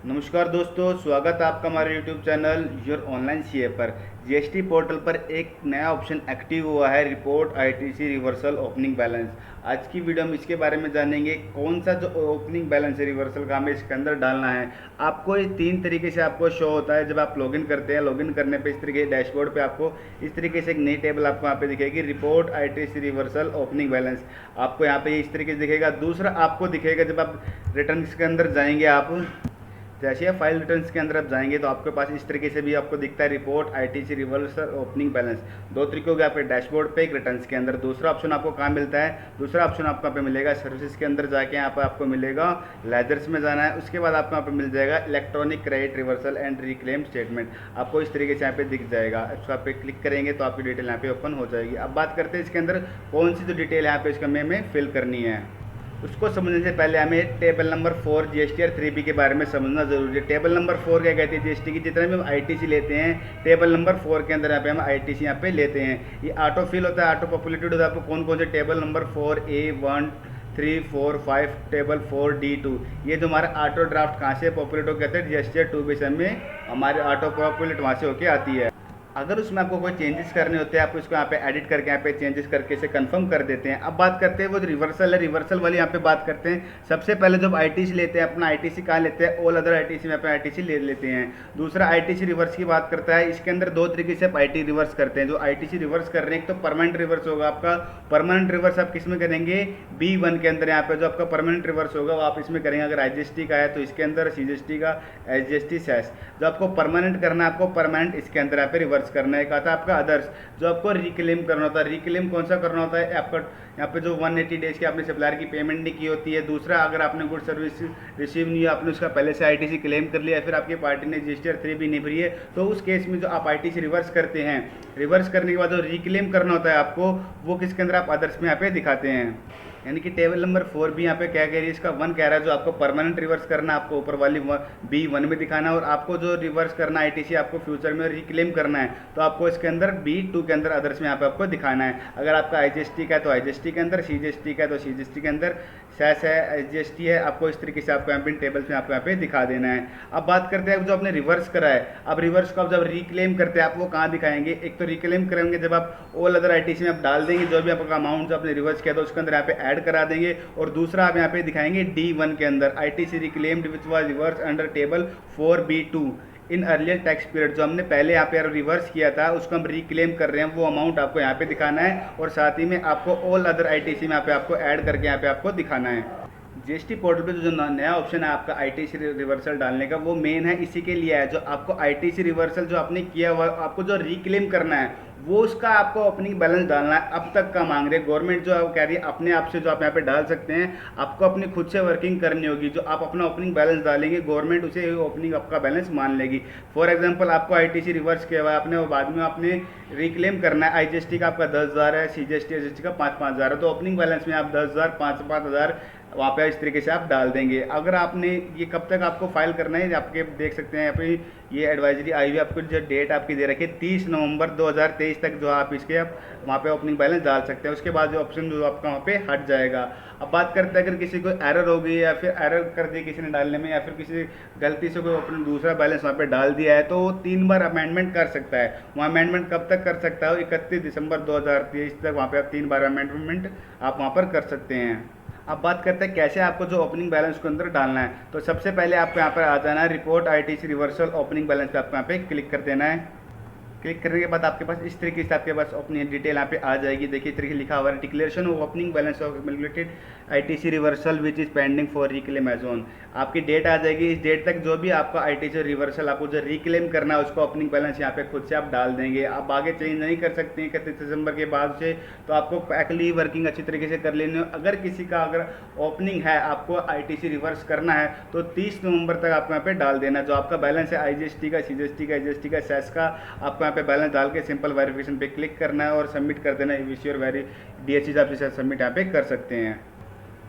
नमस्कार दोस्तों, स्वागत है आपका हमारे YouTube channel your online CA पर। जीएसटी पोर्टल पर एक नया ऑप्शन एक्टिव हुआ है, report ITC reversal opening balance. आज की वीडियो में इसके बारे में जानेंगे कौन सा जो ओपनिंग बैलेंस है रिवर्सल का हमें इसके अंदर डालना है। आपको ये 3 तरीके से आपको शो होता है। जब आप लॉगिन करते हैं, लॉगिन करने पे इस तरीके डैशबोर्ड पे आपको इस तरीके से एक नई टेबल आपको यहाँ पे दिखेगी, report ITC reversal opening balance. आपको यहाँ पे इस तरीके से दिखेगा। दूसरा आपको दिखेगा जब आप रिटर्न के अंदर जाएंगे, आप जैसे आप फाइल रिटर्न्स के अंदर आप जाएंगे तो आपके पास इस तरीके से भी आपको दिखता है, report ITC reversal opening balance. दो तरीके हो गए आपके डैशबोर्ड पे, एक रिटर्न्स के अंदर। दूसरा ऑप्शन आपको कहाँ मिलता है? दूसरा ऑप्शन आपको यहाँ पे मिलेगा सर्विसेज के अंदर जाके, यहाँ पे आपको मिलेगा लेजर्स में जाना है। उसके बाद आपको यहाँ पे मिल जाएगा electronic credit reversal and reclaim statement. आपको इस तरीके से यहाँ पे दिख जाएगा। इसको आप पे क्लिक करेंगे तो आपकी डिटेल यहाँ पे ओपन हो जाएगी। अब बात करते हैं इसके अंदर कौन सी जो डिटेल यहाँ पे इसका में फिल करनी है। उसको समझने से पहले हमें टेबल नंबर 4 जीएसटी और 3B के बारे में समझना जरूरी है। टेबल नंबर 4 क्या कहती है? जीएसटी की जितने भी हम आईटीसी लेते हैं, टेबल नंबर 4 के अंदर यहाँ पे हम आईटीसी यहाँ पे लेते हैं। ये ऑटो फिल होता है, ऑटो पॉपुलेटेड होता है। आपको कौन कौन से table number 4A 1 3 4 5 table 4D2, ये जो हमारा ऑटो ड्राफ्ट कहाँ से पॉपुलेट हो कहते हैं? जीएसटी 2 बेस में हमारे ऑटो पॉपुलेट वहाँ से होके आती है। अगर उसमें आपको कोई चेंजेस करने होते हैं, आप उसको यहाँ पे एडिट करके यहाँ पे चेंजेस करके इसे कंफर्म कर देते हैं। अब बात करते हैं वो जो रिवर्सल है, रिवर्सल वाली यहाँ पे बात करते हैं। सबसे पहले जब आईटीसी लेते हैं, अपना आईटीसी कहाँ लेते हैं? ऑल अदर आईटीसी में अपना आईटीसी ले लेते हैं। दूसरा आईटीसी रिवर्स की बात करता है। इसके अंदर दो तरीके से आप आईटी रिवर्स करते हैं। जो आईटीसी रिवर्स कर रहे हैं, एक तो परमानेंट रिवर्स होगा आपका। परमानेंट रिवर्स आप किस में करेंगे? B1 के अंदर। यहाँ पे जो आपका परमानेंट रिवर्स होगा वो आप इसमें करेंगे। अगर आईजीएसटी का है तो इसके अंदर, सीजीएसटी का, एसजीएसटी, सेस। जो आपको परमानेंट करना है, आपको परमानेंट इसके अंदर यहाँ पे रिवर्स करना है। एक आता है आपका अदर्स, जो आपको रिक्लेम करना होता है। रिक्लेम कौन सा करना होता है? आपका यहाँ पे जो 180 डेज की आपने सप्लायर की पेमेंट नहीं की होती है। दूसरा, अगर आपने गुड सर्विस रिसीव नहीं है, आपने उसका पहले से आईटीसी क्लेम कर लिया, फिर आपकी पार्टी ने जीएसटी और 3B नहीं भरी है, तो उस केस में जो आप आईटीसी रिवर्स करते हैं, रिवर्स करने के बाद जो रिक्लेम करना होता है आपको, वो किसके अंदर आप अदर्स में यहाँ पे दिखाते हैं। यानी कि टेबल नंबर 4 भी यहाँ पे क्या कह रही है? इसका 1 कह रहा है जो आपको परमानेंट रिवर्स करना है, आपको ऊपर वाली B1 में दिखाना है। और आपको जो रिवर्स करना है आईटीसी, आपको फ्यूचर में रिक्लेम करना है, तो आपको इसके अंदर B2 के अंदर अदर्स में यहाँ पे आपको दिखाना है। अगर आपका आईजीएसटी का है तो आईजीएसटी के अंदर, सीजीएसटी का है तो सीजीएसटी के अंदर, सेस है, एसजीएसटी है, आपको इस तरीके से आपको यहाँ पे टेबल्स में आपको यहाँ पे दिखा देना है। अब बात करते हैं जो आपने रिवर्स करा है। अब रिवर्स को आप जब रिक्लेम करते हैं, आप वो कहाँ दिखाएंगे? एक तो रिक्लेम करेंगे जब आप ऑल अदर आईटीसी में आप डाल देंगे, जो भी आपका अमाउंट जो आपने रिवर्स किया था उसके अंदर यहाँ पे ऐड करा देंगे। और दूसरा आप यहाँ पे दिखाएंगे D1 के अंदर, ITC reclaimed which was reverse under table 4B2 in earlier tax period. जो हमने पहले यहाँ पे रिवर्स किया था उसको हम रिक्लेम कर रहे हैं, वो अमाउंट आपको यहाँ पे दिखाना है। और साथ ही में आपको ऑल अदर आईटीसी में यहाँ पे आपको ऐड करके यहाँ पे आपको दिखाना है। जीएसटी पोर्टल पे जो नया ऑप्शन है आपका आईटीसी रिवर्सल डालने का, वो मेन है इसी के लिए है। जो आपको आईटीसी रिवर्सल जो आपने किया हुआ, आपको जो रिक्लेम करना है, वो उसका आपको ओपनिंग बैलेंस डालना है। अब तक का मांग रहे गवर्नमेंट, जो कह रही है अपने आप से जो आप यहाँ पे डाल सकते हैं, आपको अपनी खुद से वर्किंग करनी होगी। जो आप अपना ओपनिंग बैलेंस डालेंगे, गवर्नमेंट उसे ओपनिंग आपका बैलेंस मान लेगी। फॉर एग्जांपल, आपको आईटीसी रिवर्स किया हुआ है आपने, और बाद में आपने रिक्लेम करना है। आईजीएसटी का आपका 10,000 है, सीजीएसटी एसजीएसटी का 5,000 है, तो ओपनिंग बैलेंस में आप 10,000 5,000 वहाँ पे इस तरीके से आप डाल देंगे। अगर आपने ये कब तक आपको फाइल करना है, आपके देख सकते हैं यहाँ पे ये एडवाइजरी आई हुई, आपको जो डेट आपकी दे रखी है 30 नवंबर 2023 तक जो आप इसके आप वहाँ पे ओपनिंग बैलेंस डाल सकते हैं। उसके बाद जो ऑप्शन जो आपका वहाँ पे हट जाएगा। अब बात करते हैं अगर किसी को एरर हो गई या फिर एरर कर दी किसी ने डालने में, या फिर किसी गलती से कोई अपना दूसरा बैलेंस वहाँ पे डाल दिया है, तो 3 बार अमेंडमेंट कर सकता है। वहाँ अमेंडमेंट कब तक कर सकता है? 31 दिसंबर 2023 तक वहाँ पे आप 3 बार अमेंडमेंट आप वहाँ पर कर सकते हैं। अब बात करते हैं कैसे आपको जो ओपनिंग बैलेंस के अंदर डालना है। तो सबसे पहले आपको यहाँ पर आ जाना है report ITC reversal opening balance पे आपको यहाँ पे क्लिक कर देना है। क्लिक करने के बाद आपके पास इस तरीके से आपके पास अपनी डिटेल यहाँ पे आ जाएगी। देखिए इस तरीके लिखा हुआ है, declaration of opening balance of accumulated ITC reversal which is pending for reclaim as on. आपकी डेट आ जाएगी। इस डेट तक जो भी आपका आईटीसी रिवर्सल आपको जो रिक्लेम करना है, उसको ओपनिंग बैलेंस यहाँ पे खुद से आप डाल देंगे। आप आगे चेंज नहीं कर सकते हैं 31 दिसंबर के बाद से, तो आपको पहली वर्किंग अच्छी तरीके से कर लेनी हो। अगर किसी का अगर ओपनिंग है, आपको आईटीसी रिवर्स करना है, तो 30 नवंबर तक आपको यहाँ पे डाल देना। जो आपका बैलेंस है आईजीएसटी का, सीजीएसटी का, एसजीएसटी का, सेस का, आपको यहाँ पे बैलेंस डाल के सिंपल वेरिफिकेशन पे क्लिक करना है और सबमिट कर देना। विश योर वेरी डीएचसी आप इसे सबमिट यहाँ पे कर सकते हैं।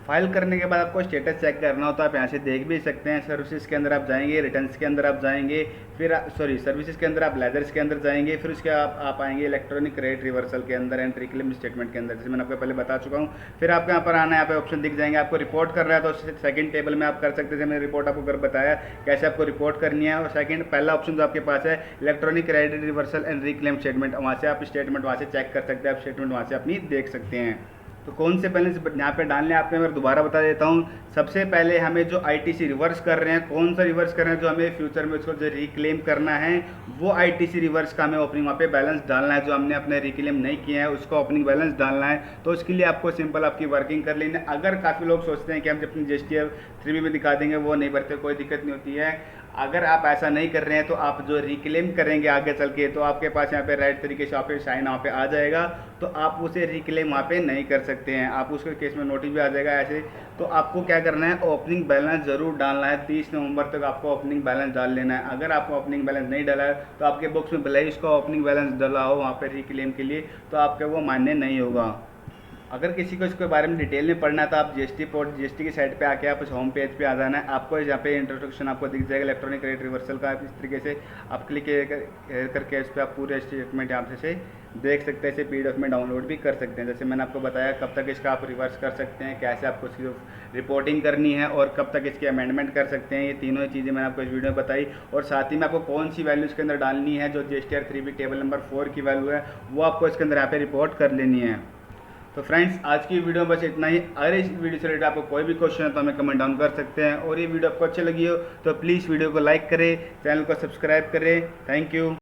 फाइल करने के बाद आपको स्टेटस चेक करना हो तो आप यहाँ से देख भी सकते हैं। सर्विसेज के अंदर आप जाएंगे, रिटर्न्स के अंदर आप जाएंगे, फिर सर्विसेज के अंदर आप लेजर्स के अंदर जाएंगे, फिर उसके आप आएंगे इलेक्ट्रॉनिक क्रेडिट रिवर्सल के अंदर एंड रिक्लेम स्टेटमेंट के अंदर, जैसे मैंने आपको पहले बता चुका हूँ। फिर आपको यहाँ पर आना है, यहाँ पे ऑप्शन दिख जाएंगे। आपको रिपोर्ट करना है तो सेकंड टेबल में आप कर सकते हैं। मैंने रिपोर्ट आपको कर बताया कैसे आपको रिपोर्ट करनी है। और सेकंड पहला ऑप्शन जो आपके पास है electronic credit reversal and reclaim statement, वहाँ से आप स्टेटमेंट वहाँ से चेक कर सकते हैं, आप स्टेटमेंट वहाँ से अपनी देख सकते हैं। तो कौन से बैलेंस यहाँ पे डालने हैं आपने, मैं दोबारा बता देता हूँ। सबसे पहले हमें जो आईटीसी रिवर्स कर रहे हैं, कौन सा रिवर्स कर रहे हैं, जो हमें फ्यूचर में उसको जो रिक्लेम करना है वो आईटीसी रिवर्स का हमें ओपनिंग वहाँ पे बैलेंस डालना है। जो हमने अपने रिक्लेम नहीं किया है उसको ओपनिंग बैलेंस डालना है। तो उसके लिए आपको सिंपल आपकी वर्किंग कर लेनी है। अगर काफ़ी लोग सोचते हैं कि हम अपनी जीएसटी 3B में दिखा देंगे, वो नहीं भरते, कोई दिक्कत नहीं होती है। अगर आप ऐसा नहीं कर रहे हैं तो आप जो रिक्लेम करेंगे आगे चल के, तो आपके पास यहाँ पे राइट तरीके से आप साइन वहाँ पे आ जाएगा, तो आप उसे रिक्लेम वहाँ पे नहीं कर सकते हैं। आप उसके केस में नोटिस भी आ जाएगा ऐसे। तो आपको क्या करना है, ओपनिंग बैलेंस जरूर डालना है। 30 नवंबर तक आपको ओपनिंग बैलेंस डाल लेना है। अगर आपको ओपनिंग बैलेंस नहीं डाला है तो आपके बुक्स में भले ही इसका ओपनिंग बैलेंस डाला हो वहाँ पे रिक्लेम के लिए, तो आपका वो मान्य नहीं होगा। अगर किसी को इसके बारे में डिटेल में पढ़ना है तो आप जीएसटी की साइट पे आके आप इस होम पेज पे आ जाना है। आपको यहाँ पे इंट्रोडक्शन आपको दिख जाएगा इलेक्ट्रॉनिक क्रेडिट रिवर्सल का। इस तरीके से आप क्लिक करके इस पर आप पूरे स्टेटमेंट यहाँ से देख सकते हैं। इसे PDF में डाउनलोड भी कर सकते हैं। जैसे मैंने आपको बताया कब तक इसका आप रिवर्स कर सकते हैं, कैसे आपको इसकी रिपोर्टिंग करनी है और कब तक इसकी अमेंडमेंट कर सकते हैं। ये तीनों ही चीज़ें मैंने आपको इस वीडियो में बताई। और साथ ही में आपको कौन सी वैल्यू इसके अंदर डालनी है, जो GSTR 3B टेबल नंबर 4 की वैल्यू है वो आपको इसके अंदर यहाँ पे रिपोर्ट कर लेनी है। तो फ्रेंड्स आज की वीडियो में बस इतना ही। अगर इस वीडियो से रिलेटेड आपको कोई भी क्वेश्चन है तो हमें कमेंट डाउन कर सकते हैं। और ये वीडियो आपको अच्छी लगी हो तो प्लीज़ वीडियो को लाइक करें, चैनल को सब्सक्राइब करें। Thank you.